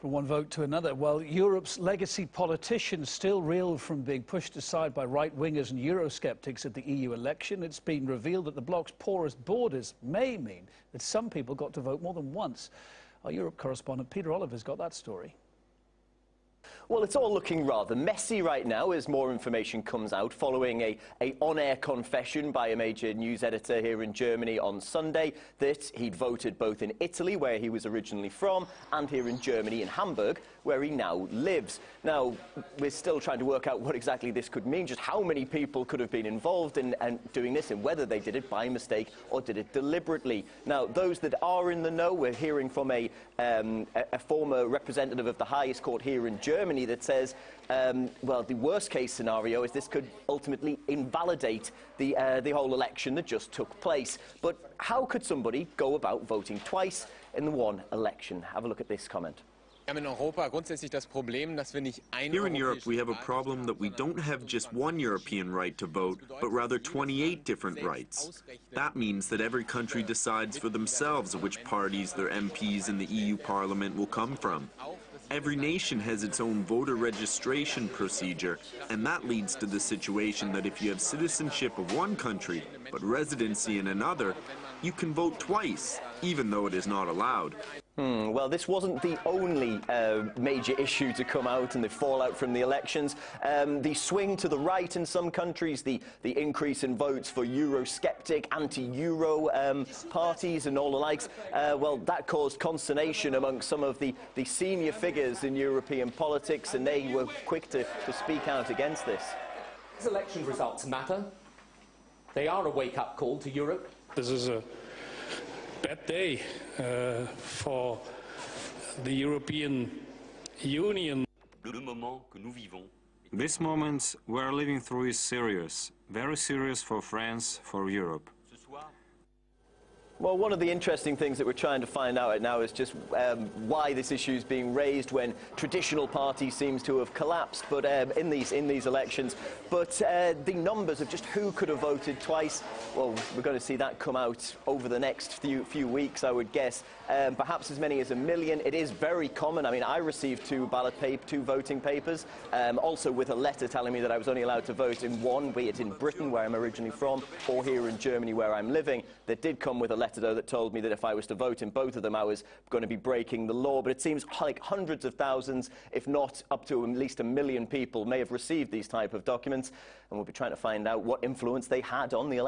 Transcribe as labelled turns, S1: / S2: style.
S1: From one vote to another, while Europe's legacy politicians still reel from being pushed aside by right-wingers and Eurosceptics at the EU election, it's been revealed that the bloc's porous borders may mean that some people got to vote more than once. Our Europe correspondent Peter Oliver's got that story.
S2: Well, it's all looking rather messy right now as more information comes out following a on-air confession by a major news editor here in Germany on Sunday that he'd voted both in Italy, where he was originally from, and here in Germany, in Hamburg, where he now lives. Now, we're still trying to work out what exactly this could mean, just how many people could have been involved in doing this, and whether they did it by mistake or did it deliberately. Now, those that are in the know, we're hearing from a former representative of the highest court here in Germany that says, well, the worst case scenario is this could ultimately invalidate the whole election that just took place. But how could somebody go about voting twice in the one election? Have a look at this comment.
S3: Here in Europe, we have a problem that we don't have just one European right to vote, but rather 28 different rights. That means that every country decides for themselves which parties their MPs in the EU Parliament will come from. Every nation has its own voter registration procedure, and that leads to the situation that if you have citizenship of one country, but residency in another, you can vote twice, even though it is not allowed.
S2: Well, this wasn't the only major issue to come out in the fallout from the elections. The swing to the right in some countries, the increase in votes for Eurosceptic, anti-Euro parties and all the likes, well, that caused consternation among some of the senior figures in European politics, and they were quick to speak out against this.
S4: These election results matter. They are a wake-up call to Europe.
S5: This is a bad day for the European Union.
S6: This moment we're living through is serious, very serious for France, for Europe.
S2: Well, one of the interesting things that we're trying to find out right now is just why this issue is being raised when traditional parties seems to have collapsed, but in these elections. But the numbers of just who could have voted twice, well, we're going to see that come out over the next few weeks, I would guess. Perhaps as many as 1 million. It is very common. I mean, I received two voting papers, also with a letter telling me that I was only allowed to vote in one, be it in Britain, where I'm originally from, or here in Germany, where I'm living. That did come with a letter, though, that told me that if I was to vote in both of them, I was going to be breaking the law. But it seems like hundreds of thousands, if not up to at least 1 million people, may have received these type of documents, and we'll be trying to find out what influence they had on the election.